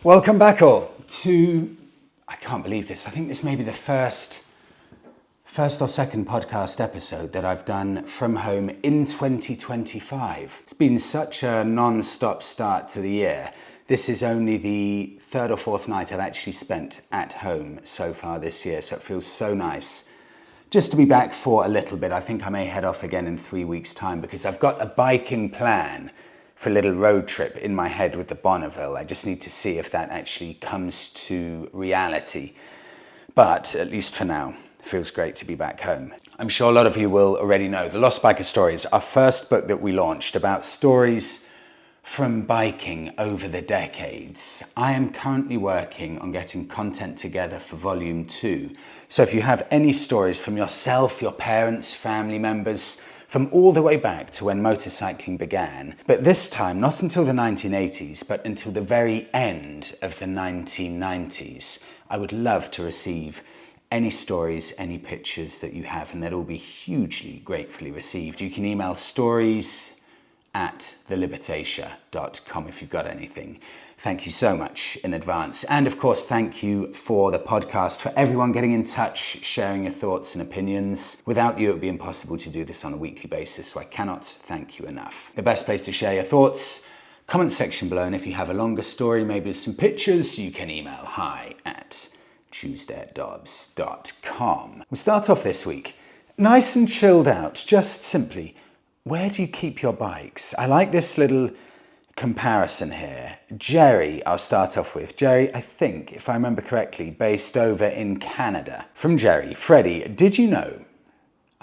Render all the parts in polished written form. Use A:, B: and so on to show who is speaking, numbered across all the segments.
A: Welcome back all to, I can't believe this, I think this may be the first or second podcast episode that I've done from home in 2025. It's been such a non-stop start to the year. This is only the third or fourth night I've actually spent at home so far this year, so it feels so nice just to be back for a little bit. I think I may head off again in 3 weeks' time because I've got a biking plan for a little road trip in my head with the Bonneville. I just need to see if that actually comes to reality. But at least for now, it feels great to be back home. I'm sure a lot of you will already know The Lost Biker Stories, our first book that we launched about stories from biking over the decades. I am currently working on getting content together for volume 2. So if you have any stories from yourself, your parents, family members, from all the way back to when motorcycling began, but this time not until the 1980s, but until the very end of the 1990s, I would love to receive any stories, any pictures that you have, and they'll all be hugely gratefully received. You can email stories@thelibertatia.com if you've got anything. Thank you so much in advance. And of course, thank you for the podcast, for everyone getting in touch, sharing your thoughts and opinions. Without you, it would be impossible to do this on a weekly basis, so I cannot thank you enough. The best place to share your thoughts, comment section below, and if you have a longer story, maybe with some pictures, you can email hi@tuesdayatdobbs.com. We'll start off this week nice and chilled out, just simply, where do you keep your bikes? I like this little comparison here. Jerry, I'll start off with. Jerry, I think, if I remember correctly, based over in Canada. From Jerry, Freddie, did you know,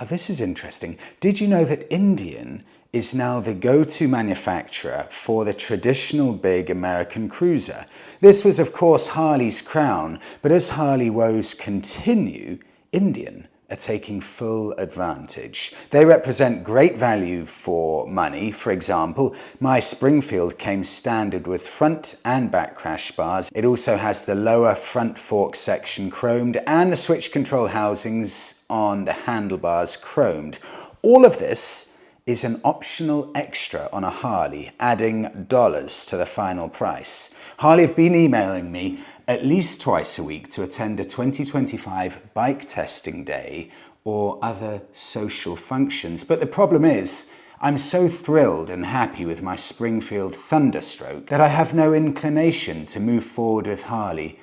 A: this is interesting, did you know that Indian is now the go-to manufacturer for the traditional big American cruiser? This was, of course, Harley's crown, but as Harley woes continue, Indian are taking full advantage. They represent great value for money. For example, my Springfield came standard with front and back crash bars. It also has the lower front fork section chromed and the switch control housings on the handlebars chromed. All of this is an optional extra on a Harley, adding dollars to the final price. Harley have been emailing me at least twice a week to attend a 2025 bike testing day or other social functions. But the problem is, I'm so thrilled and happy with my Springfield Thunderstroke that I have no inclination to move forward with Harley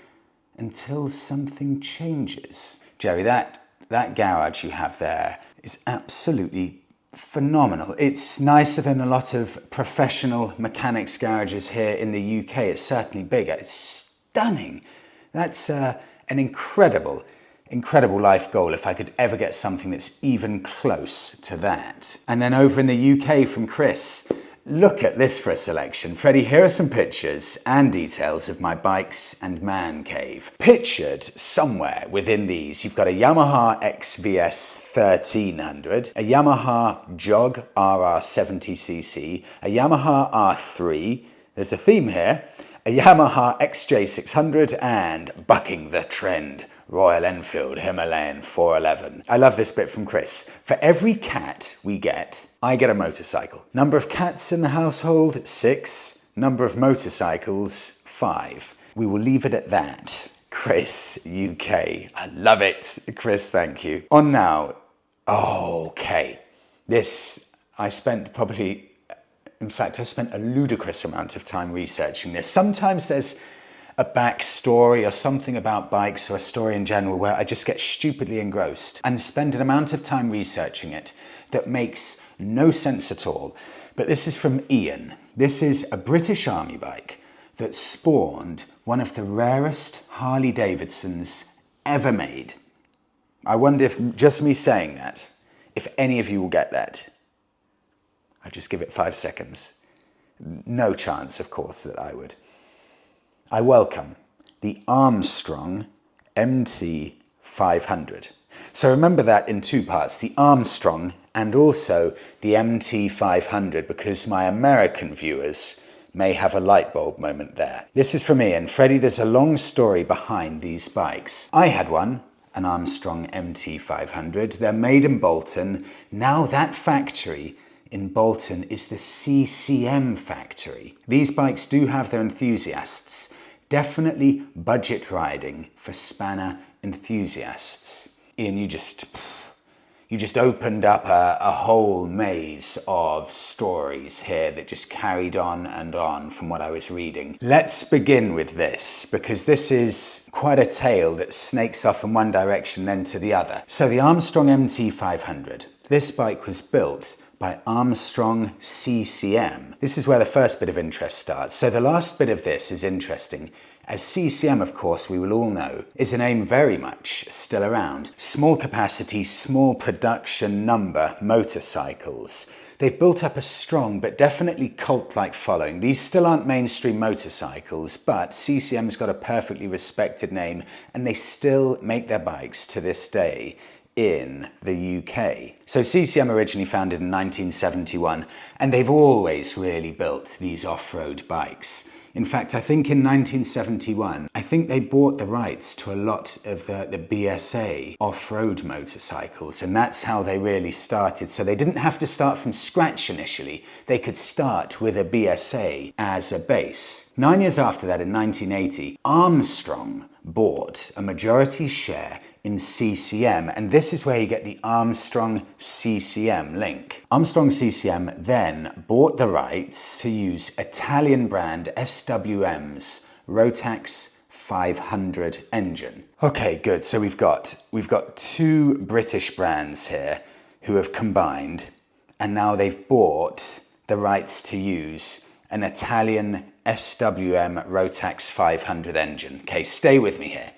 A: until something changes. Jerry, that garage you have there is absolutely phenomenal. It's nicer than a lot of professional mechanics garages here in the UK. It's certainly bigger. It's stunning. That's an incredible life goal if I could ever get something that's even close to that. And then over in the UK from Chris, look at this for a selection. Freddie, here are some pictures and details of my bikes and man cave. Pictured somewhere within these, you've got a Yamaha XVS 1300, a Yamaha Jog RR70cc, a Yamaha R3, there's a theme here, a Yamaha XJ600, and bucking the trend, Royal Enfield Himalayan 411. I love this bit from Chris. For every cat we get, I get a motorcycle. Number of cats in the household, 6. Number of motorcycles, 5. We will leave it at that. Chris, UK. I love it. Chris, thank you. On now. Okay. This, I spent a ludicrous amount of time researching this. Sometimes there's a backstory or something about bikes or a story in general where I just get stupidly engrossed and spend an amount of time researching it that makes no sense at all. But this is from Ian. This is a British Army bike that spawned one of the rarest Harley Davidsons ever made. I wonder if just me saying that, if any of you will get that. I'll just give it 5 seconds. No chance, of course, that I would. I welcome the Armstrong MT500. So remember that in 2 parts, the Armstrong and also the MT500, because my American viewers may have a light bulb moment there. This is from Ian. Freddie, there's a long story behind these bikes. I had one, an Armstrong MT500. They're made in Bolton. Now that factory in Bolton is the CCM factory. These bikes do have their enthusiasts. Definitely budget riding for spanner enthusiasts. Ian, you just opened up a whole maze of stories here that just carried on and on from what I was reading. Let's begin with this, because this is quite a tale that snakes off in one direction then to the other. So the Armstrong MT500. This bike was built by Armstrong CCM. This is where the first bit of interest starts. So the last bit of this is interesting, as CCM, of course, we will all know, is a name very much still around. Small capacity, small production number motorcycles. They've built up a strong but definitely cult-like following. These still aren't mainstream motorcycles, but CCM's got a perfectly respected name, and they still make their bikes to this day in the UK. So CCM originally founded in 1971, and they've always really built these off-road bikes. In fact, I think in 1971, I think they bought the rights to a lot of the BSA off-road motorcycles, and that's how they really started. So they didn't have to start from scratch initially. They could start with a BSA as a base. 9 years after that, in 1980, Armstrong bought a majority share in CCM, and this is where you get the Armstrong CCM link. Armstrong CCM then bought the rights to use Italian brand SWM's Rotax 500 engine. Okay, good. So we've got two British brands here who have combined, and now they've bought the rights to use an Italian SWM Rotax 500 engine. Okay, stay with me here.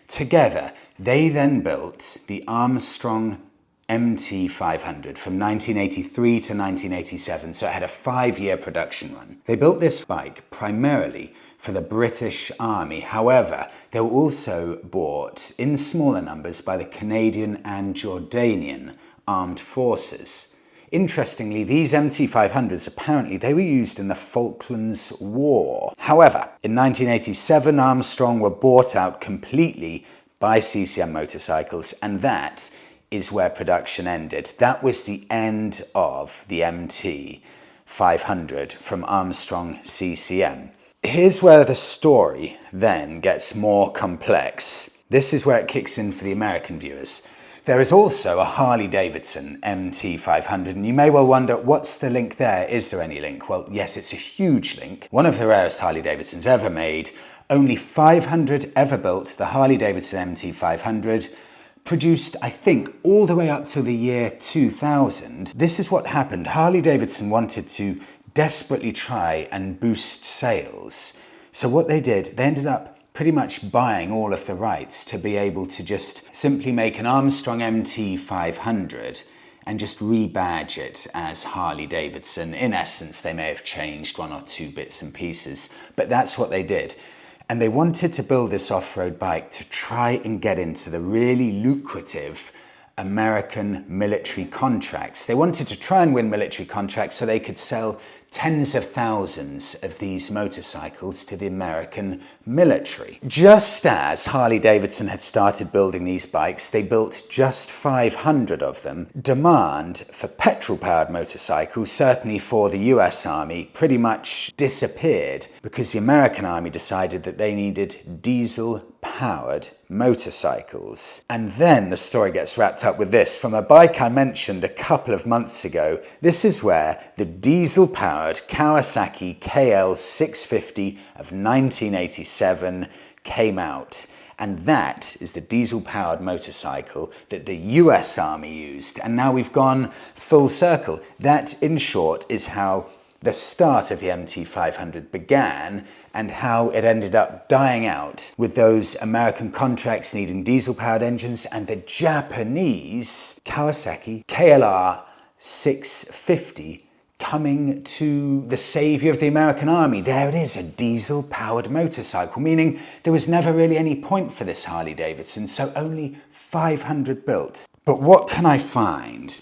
A: Together, they then built the Armstrong MT500 from 1983 to 1987, so it had a 5-year production run. They built this bike primarily for the British Army. However, they were also bought in smaller numbers by the Canadian and Jordanian armed forces. Interestingly, these MT500s, apparently they were used in the Falklands War. However, in 1987, Armstrong were bought out completely by CCM Motorcycles, and that is where production ended. That was the end of the MT500 from Armstrong CCM. Here's where the story then gets more complex. This is where it kicks in for the American viewers. There is also a Harley Davidson MT500, and you may well wonder, what's the link there? Is there any link? Well, yes, it's a huge link. One of the rarest Harley Davidsons ever made. Only 500 ever built, the Harley Davidson MT500, produced, I think, all the way up to the year 2000. This is what happened. Harley Davidson wanted to desperately try and boost sales. So what they did, they ended up pretty much buying all of the rights to be able to just simply make an Armstrong MT500 and just rebadge it as Harley Davidson. In essence, they may have changed one or two bits and pieces, but that's what they did. And they wanted to build this off-road bike to try and get into the really lucrative American military contracts. They wanted to try and win military contracts so they could sell tens of thousands of these motorcycles to the American military. Just as Harley Davidson had started building these bikes, they built just 500 of them. Demand for petrol-powered motorcycles, certainly for the US Army, pretty much disappeared because the American Army decided that they needed diesel-powered motorcycles. And then the story gets wrapped up with this. From a bike I mentioned a couple of months ago, this is where the diesel-powered Kawasaki KL650 of 1987 came out. And that is the diesel-powered motorcycle that the US Army used. And now we've gone full circle. That, in short, is how the start of the MT500 began and how it ended up dying out with those American contracts needing diesel-powered engines and the Japanese Kawasaki KLR 650 coming to the savior of the American Army. There it is, a diesel-powered motorcycle, meaning there was never really any point for this Harley Davidson, so only 500 built. But what can I find?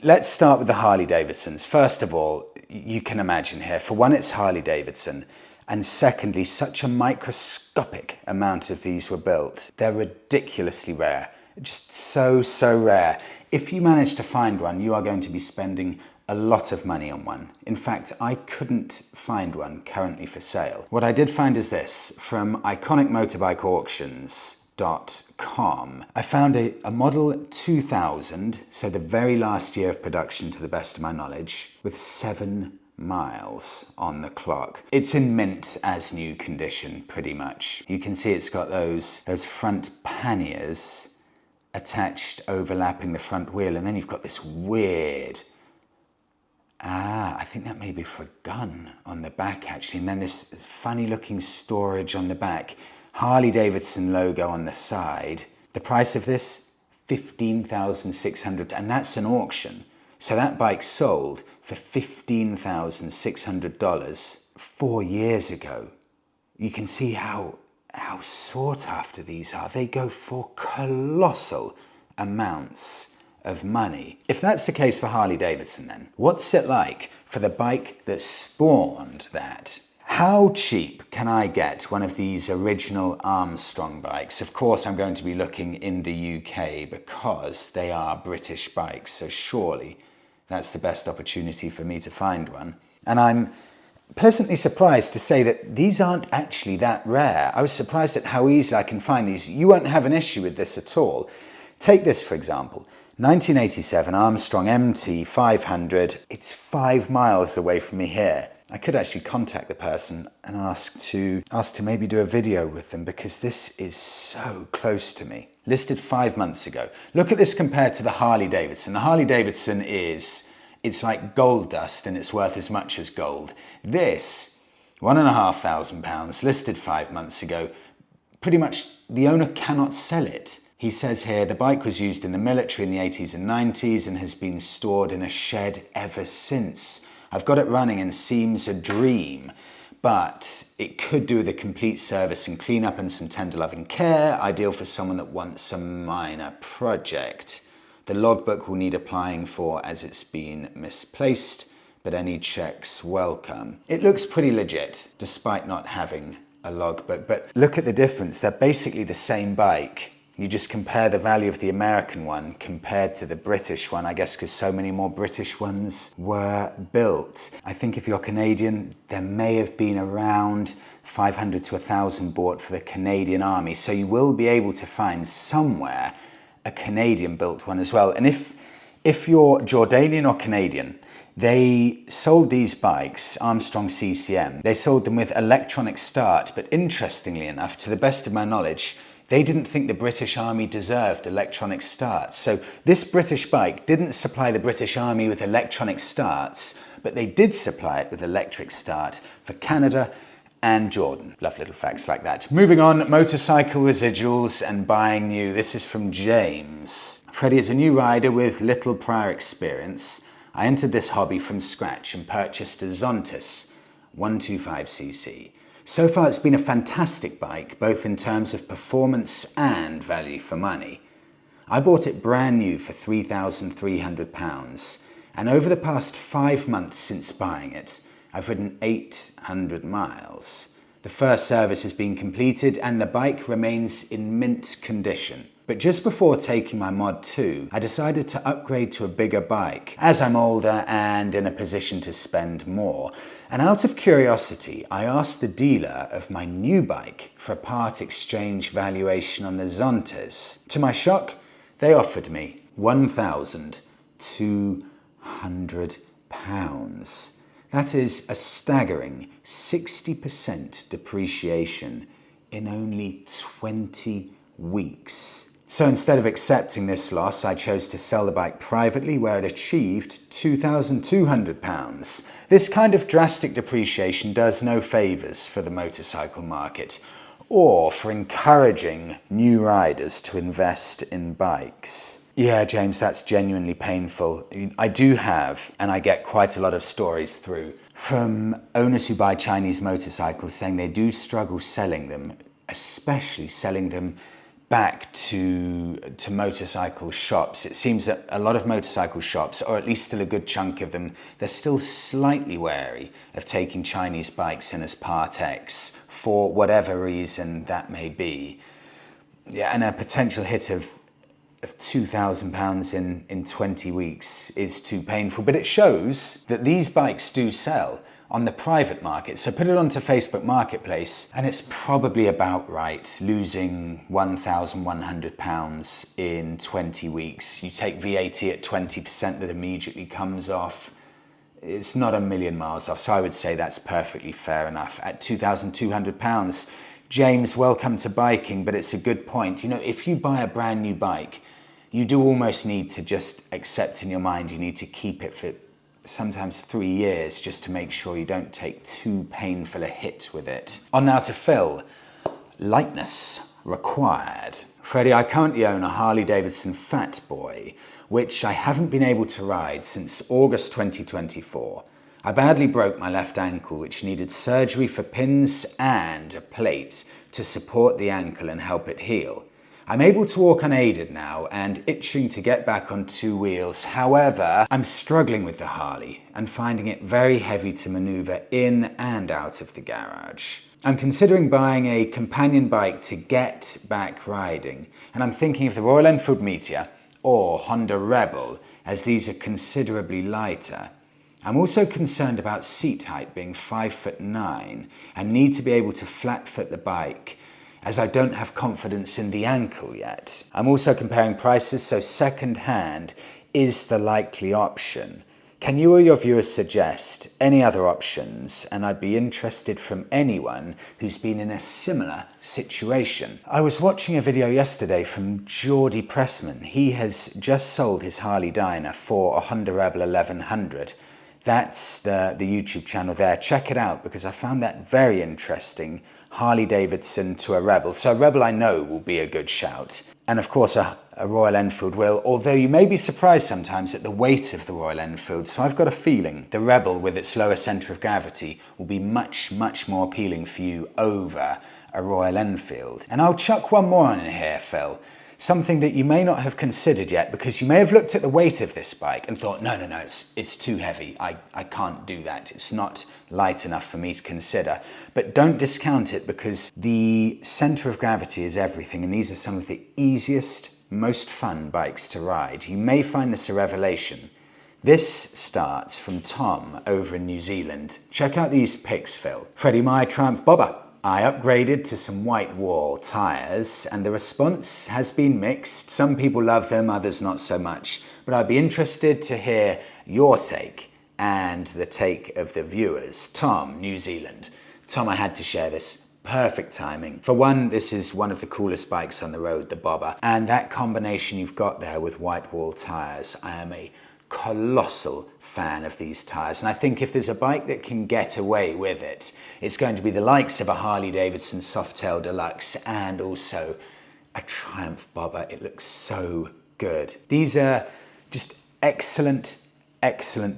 A: Let's start with the Harley Davidsons. First of all, you can imagine here, for one, it's Harley Davidson, and secondly, such a microscopic amount of these were built. They're ridiculously rare, just so rare. If you manage to find one, you are going to be spending a lot of money on one. In fact, I couldn't find one currently for sale. What I did find is this, from iconicmotorbikeauctions.com. I found a model 2000, so the very last year of production to the best of my knowledge, with 7 miles on the clock. It's in mint as new condition, pretty much. You can see it's got those front panniers attached, overlapping the front wheel, and then you've got this weird, I think that may be for a gun on the back actually, and then this funny looking storage on the back. Harley Davidson logo on the side. The price of this, $15,600, and that's an auction. So that bike sold for $15,600 4 years ago. You can see how sought after these are. They go for colossal amounts of money. If that's the case for Harley Davidson then, what's it like for the bike that spawned that? How cheap can I get one of these original Armstrong bikes? Of course, I'm going to be looking in the UK because they are British bikes, so surely that's the best opportunity for me to find one. And I'm pleasantly surprised to say that these aren't actually that rare. I was surprised at how easily I can find these. You won't have an issue with this at all. Take this, for example. 1987 Armstrong MT 500. It's 5 miles away from me here. I could actually contact the person and ask to maybe do a video with them because this is so close to me. Listed 5 months ago. Look at this compared to the Harley Davidson. The Harley Davidson it's like gold dust and it's worth as much as gold. This, £1,500, listed 5 months ago. Pretty much the owner cannot sell it. He says here the bike was used in the military in the 80s and 90s and has been stored in a shed ever since. I've got it running and seems a dream, but it could do with a complete service and cleanup and some tender loving care, ideal for someone that wants a minor project. The logbook will need applying for as it's been misplaced, but any checks welcome. It looks pretty legit, despite not having a logbook, but look at the difference. They're basically the same bike. You just compare the value of the American one compared to the British one, I guess because so many more British ones were built. I think if you're Canadian, there may have been around 500 to 1,000 bought for the Canadian Army. So you will be able to find somewhere a Canadian built one as well. And if you're Jordanian or Canadian, they sold these bikes, Armstrong CCM, they sold them with electronic start, but interestingly enough, to the best of my knowledge, they didn't think the British Army deserved electronic starts. So this British bike didn't supply the British Army with electronic starts, but they did supply it with electric start for Canada and Jordan. Love little facts like that. Moving on, motorcycle residuals and buying new. This is from James. Freddie is a new rider with little prior experience. I entered this hobby from scratch and purchased a Zontes 125cc. So far it's been a fantastic bike, both in terms of performance and value for money. I bought it brand new for £3,300, and over the past 5 months since buying it, I've ridden 800 miles. The first service has been completed and the bike remains in mint condition. But just before taking my Mod 2, I decided to upgrade to a bigger bike, as I'm older and in a position to spend more. And out of curiosity, I asked the dealer of my new bike for a part exchange valuation on the Zontes. To my shock, they offered me £1,200. That is a staggering 60% depreciation in only 20 weeks. So instead of accepting this loss, I chose to sell the bike privately where it achieved £2,200. This kind of drastic depreciation does no favours for the motorcycle market or for encouraging new riders to invest in bikes. Yeah, James, that's genuinely painful. I do have, and I get quite a lot of stories through, from owners who buy Chinese motorcycles saying they do struggle selling them, especially selling them back to motorcycle shops. It seems that a lot of motorcycle shops, or at least still a good chunk of them, they're still slightly wary of taking Chinese bikes in as Part X for whatever reason that may be. Yeah, and a potential hit of of £2,000 in 20 weeks is too painful, but it shows that these bikes do sell on the private market. So put it onto Facebook Marketplace and it's probably about right, losing £1,100 in 20 weeks. You take VAT at 20% that immediately comes off. It's not a million miles off, so I would say that's perfectly fair enough. At £2,200, James, welcome to biking, but it's a good point. You know, if you buy a brand new bike, you do almost need to just accept in your mind you need to keep it for sometimes 3 years just to make sure you don't take too painful a hit with it. On now to Phil. Lightness required. Freddie, I currently own a Harley Davidson Fatboy, which I haven't been able to ride since August 2024. I badly broke my left ankle, which needed surgery for pins and a plate to support the ankle and help it heal. I'm able to walk unaided now and itching to get back on 2 wheels. However, I'm struggling with the Harley and finding it very heavy to maneuver in and out of the garage. I'm considering buying a companion bike to get back riding, and I'm thinking of the Royal Enfield Meteor or Honda Rebel, as these are considerably lighter. I'm also concerned about seat height being 5'9" and need to be able to flat foot the bike, as I don't have confidence in the ankle yet. I'm also comparing prices, so second hand is the likely option. Can you or your viewers suggest any other options? And I'd be interested from anyone who's been in a similar situation. I was watching a video yesterday from Geordie Pressman. He has just sold his Harley Dyna for a Honda Rebel 1100. That's the YouTube channel there. Check it out because I found that very interesting. Harley Davidson to a Rebel. So a Rebel I know will be a good shout. And of course a Royal Enfield will, although you may be surprised sometimes at the weight of the Royal Enfield. So I've got a feeling the Rebel with its lower centre of gravity will be much, much more appealing for you over a Royal Enfield. And I'll chuck one more in here, Phil. Something that you may not have considered yet, because you may have looked at the weight of this bike and thought, no, it's too heavy. I can't do that. It's not light enough for me to consider. But don't discount it, because the center of gravity is everything, and these are some of the easiest, most fun bikes to ride. You may find this a revelation. This starts from Tom over in New Zealand. Check out these pics, Phil. Freddie, my Triumph Bobber. I upgraded to some white wall tyres and the response has been mixed. Some people love them, others not so much. But I'd be interested to hear your take and the take of the viewers. Tom, New Zealand. Tom, I had to share this. Perfect timing. For one, this is one of the coolest bikes on the road, the Bobber. And that combination you've got there with white wall tyres, I am a colossal fan of these tyres, and I think if there's a bike that can get away with it, it's going to be the likes of a Harley Davidson Softail Deluxe and also a Triumph Bobber. It looks so good. These are just excellent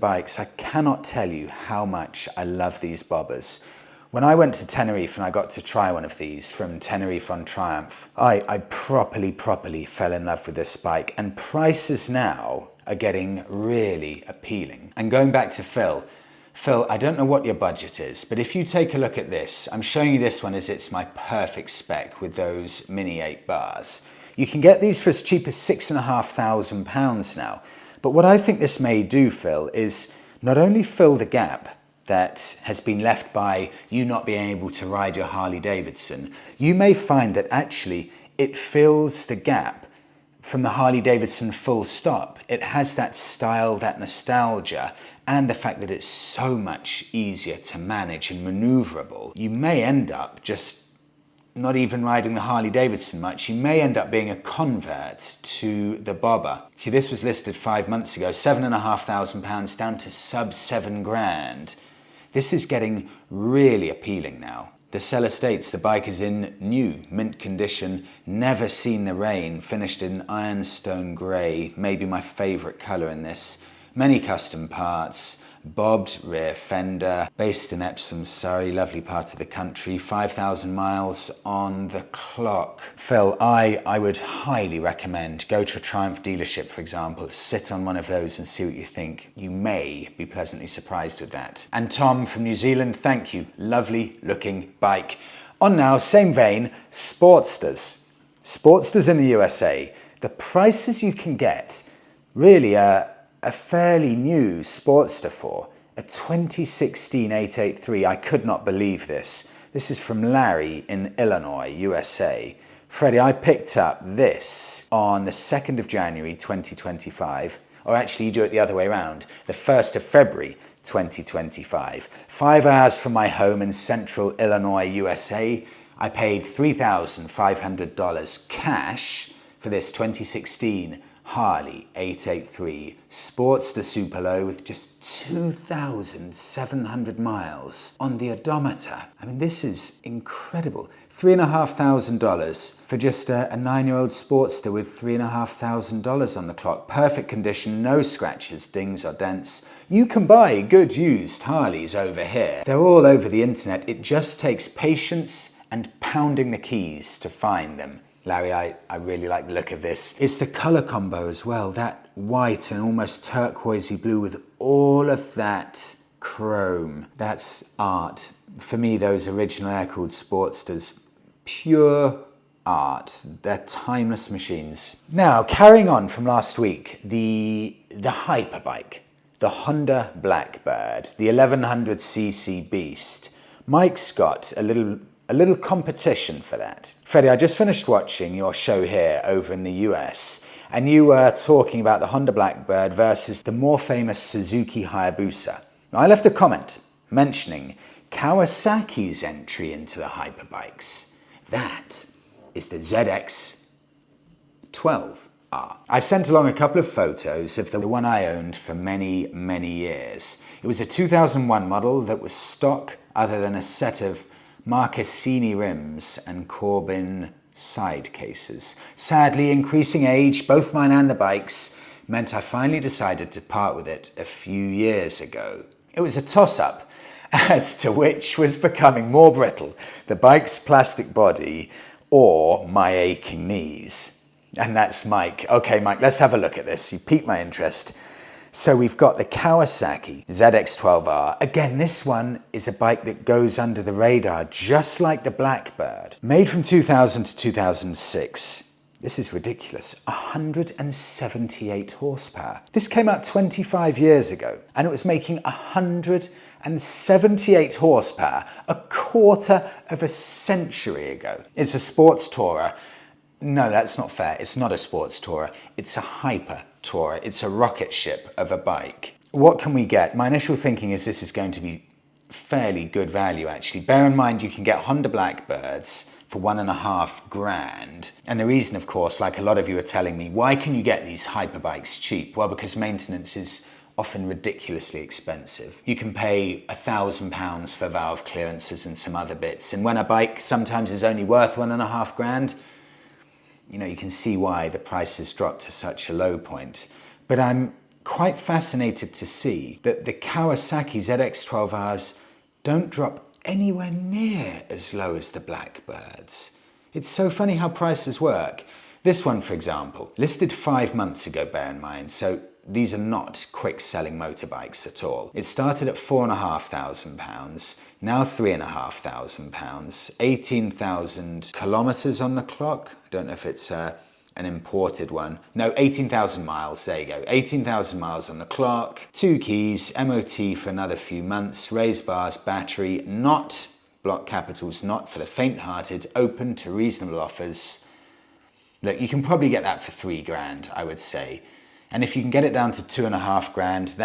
A: bikes. I cannot tell you how much I love these Bobbers. When I went to Tenerife and I got to try one of these from Tenerife on Triumph, I properly fell in love with this bike, and prices now are getting really appealing. And going back to Phil, I don't know what your budget is, but if you take a look at this, I'm showing you this one as it's my perfect spec with those mini 8 bars. You can get these for as cheap as £6,500 now. But what I think this may do, Phil, is not only fill the gap that has been left by you not being able to ride your Harley Davidson, you may find that actually it fills the gap from the Harley Davidson full stop. It has that style, that nostalgia, and the fact that it's so much easier to manage and maneuverable. You may end up just not even riding the Harley Davidson much. You may end up being a convert to the Bobber. See, this was listed 5 months ago, £7,500 down to sub 7 grand. This is getting really appealing now. The seller states the bike is in new, mint condition, never seen the rain, finished in ironstone grey, maybe my favourite colour in this. Many custom parts, bobbed rear fender, based in Epsom, Surrey, lovely part of the country, 5,000 miles on the clock. Phil, I would highly recommend go to a Triumph dealership, for example, sit on one of those and see what you think. You may be pleasantly surprised with that. And Tom from New Zealand, thank you. Lovely looking bike. On now, same vein, Sportsters. Sportsters in the USA. the prices you can get really a fairly new Sportster for, a 2016 883. I could not believe this. This is from Larry in Illinois, USA. Freddie, I picked up this on the 2nd of January 2025, or actually you do it the other way around, the 1st of February 2025. 5 hours from my home in central Illinois, USA. I paid $3,500 cash for this 2016 Harley 883 Sportster Super Low with just 2,700 miles on the odometer. I mean, this is incredible. $3,500 for just a 9-year-old Sportster with $3,500 on the clock. Perfect condition, no scratches, dings or dents. You can buy good used Harleys over here. They're all over the internet. It just takes patience and pounding the keys to find them. Larry, I really like the look of this. It's the color combo as well, that white and almost turquoisey blue with all of that chrome. That's art. For me, those original air-cooled Sportsters, pure art. They're timeless machines. Now, carrying on from last week, the Hyperbike, the Honda Blackbird, the 1100cc beast. Mike's got a little competition for that. Freddie, I just finished watching your show here over in the US, and you were talking about the Honda Blackbird versus the more famous Suzuki Hayabusa. Now, I left a comment mentioning Kawasaki's entry into the Hyperbikes. That is the ZX-12R. I've sent along a couple of photos of the one I owned for many, many years. It was a 2001 model that was stock other than a set of Marcassini rims and Corbin side cases. Sadly, increasing age, both mine and the bike's, meant I finally decided to part with it a few years ago. It was a toss-up as to which was becoming more brittle, the bike's plastic body or my aching knees. And that's Mike. Okay, Mike, let's have a look at this. You piqued my interest. So we've got the Kawasaki ZX-12R. Again, this one is a bike that goes under the radar, just like the Blackbird. Made from 2000 to 2006. This is ridiculous. 178 horsepower. This came out 25 years ago, and it was making 178 horsepower a quarter of a century ago. It's a sports tourer. No, that's not fair. It's not a sports tourer. It's a hyper tourer. It's a rocket ship of a bike. What can we get? My initial thinking is this is going to be fairly good value, actually. Bear in mind, you can get Honda Blackbirds for $1,500. And the reason, of course, like a lot of you are telling me, why can you get these hyperbikes cheap? Well, because maintenance is often ridiculously expensive. You can pay £1,000 for valve clearances and some other bits. And when a bike sometimes is only worth $1,500, you know, you can see why the prices dropped to such a low point. But I'm quite fascinated to see that the Kawasaki ZX-12Rs don't drop anywhere near as low as the Blackbirds. It's so funny how prices work. This one, for example, listed 5 months ago, bear in mind, so these are not quick-selling motorbikes at all. It started at £4,500, now £3,500, 18,000 kilometers on the clock. I don't know if it's an imported one. No, 18,000 miles, there you go. 18,000 miles on the clock, 2 keys, MOT for another few months, raised bars, battery, not, block capitals, not for the faint-hearted, open to reasonable offers. Look, you can probably get that for $3,000, I would say. And if you can get it down to $2,500,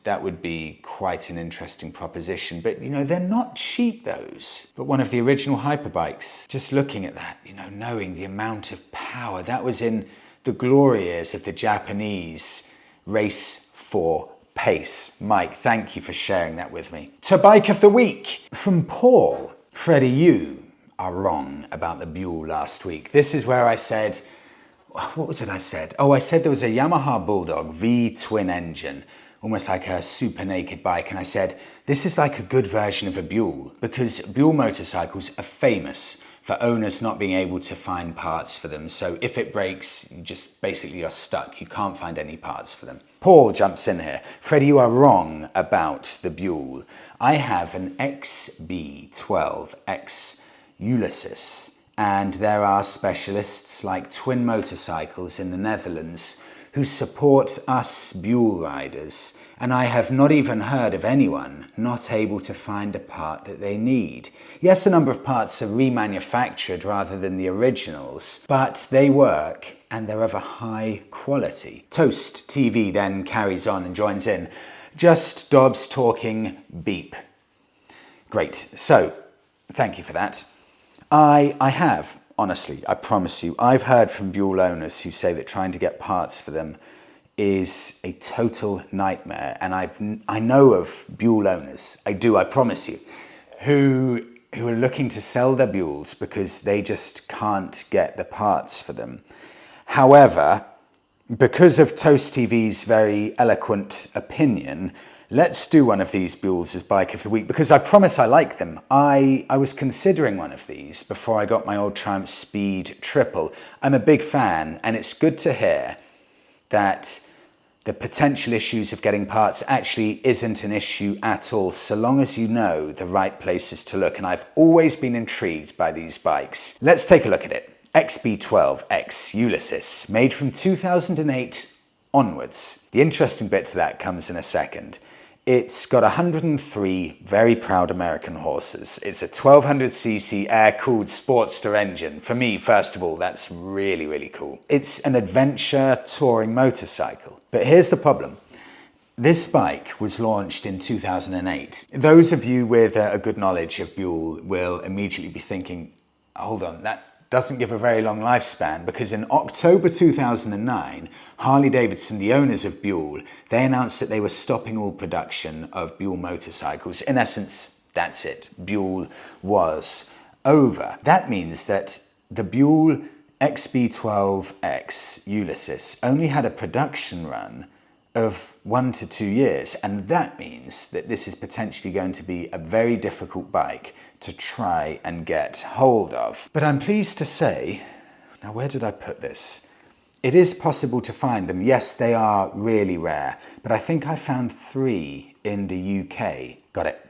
A: that would be quite an interesting proposition. But, you know, they're not cheap, those. But one of the original hyperbikes, just looking at that, you know, knowing the amount of power, that was in the glory years of the Japanese race for pace. Mike, thank you for sharing that with me. To Bike of the Week from Paul. Freddie, you are wrong about the Buell last week. This is where I said, what was it I said? Oh, I said there was a Yamaha Bulldog V twin engine, almost like a super naked bike. And I said, this is like a good version of a Buell, because Buell motorcycles are famous for owners not being able to find parts for them. So if it breaks, you're stuck. You can't find any parts for them. Paul jumps in here. Freddie, you are wrong about the Buell. I have an XB12X Ulysses, and there are specialists like Twin Motorcycles in the Netherlands who support us Buell riders, and I have not even heard of anyone not able to find a part that they need. Yes, a number of parts are remanufactured rather than the originals, but they work and they're of a high quality. Toast TV then carries on and joins in. Just Dobbs talking beep. Great, so thank you for that. I have, honestly, I promise you, I've heard from Buell owners who say that trying to get parts for them is a total nightmare. And I know of Buell owners, I promise you, who are looking to sell their Buells because they just can't get the parts for them. However, because of Toast TV's very eloquent opinion, let's do one of these Buells as Bike of the Week, because I promise I like them. I was considering one of these before I got my old Triumph Speed Triple. I'm a big fan, and it's good to hear that the potential issues of getting parts actually isn't an issue at all, so long as you know the right places to look. And I've always been intrigued by these bikes. Let's take a look at it. XB12X Ulysses, made from 2008 onwards. The interesting bit to that comes in a second. It's got 103 very proud American horses. It's a 1200cc air-cooled Sportster engine. For me, first of all, that's really, really cool. It's an adventure touring motorcycle. But here's the problem. This bike was launched in 2008. Those of you with a good knowledge of Buell will immediately be thinking, hold on, that doesn't give a very long lifespan, because in October 2009, Harley Davidson, the owners of Buell, they announced that they were stopping all production of Buell motorcycles. In essence, that's it. Buell was over. That means that the Buell XB12X Ulysses only had a production run of 1 to 2 years, and that means that this is potentially going to be a very difficult bike to try and get hold of. But I'm pleased to say, now where did I put this? It is possible to find them. Yes, they are really rare, but I think I found 3 in the UK. Got it.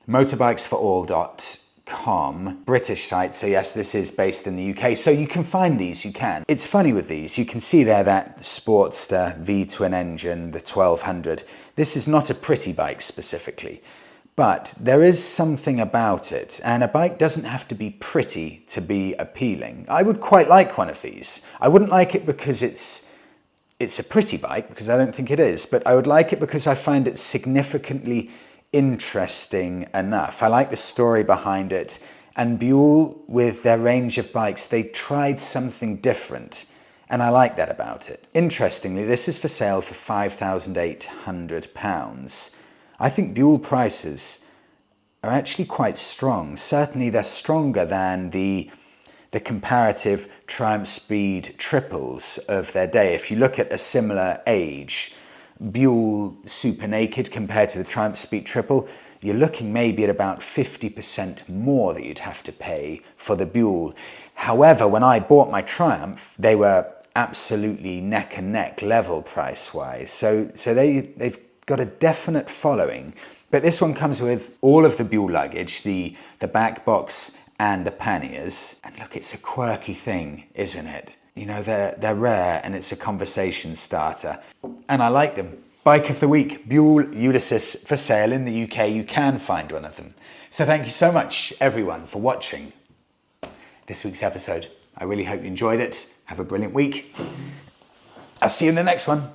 A: Motorbikesforall.com, British site, so yes, this is based in the UK, so you can find these, you can. It's funny with these, you can see there that Sportster V-twin engine, the 1200. This is not a pretty bike specifically, but there is something about it, and a bike doesn't have to be pretty to be appealing. I would quite like one of these. I wouldn't like it because it's a pretty bike, because I don't think it is, but I would like it because I find it significantly interesting enough. I like the story behind it, and Buell, with their range of bikes, they tried something different, and I like that about it. Interestingly, this is for sale for £5,800. I think Buell prices are actually quite strong. Certainly they're stronger than the comparative Triumph Speed Triples of their day. If you look at a similar age, Buell Super Naked compared to the Triumph Speed Triple, you're looking maybe at about 50% more that you'd have to pay for the Buell. However, when I bought my Triumph, they were absolutely neck and neck level price-wise. So they've got a definite following. But this one comes with all of the Buell luggage, the back box and the panniers. And look, it's a quirky thing, isn't it? You know, they're rare, and it's a conversation starter. And I like them. Bike of the Week, Buell Ulysses, for sale in the UK. You can find one of them. So thank you so much, everyone, for watching this week's episode. I really hope you enjoyed it. Have a brilliant week. I'll see you in the next one.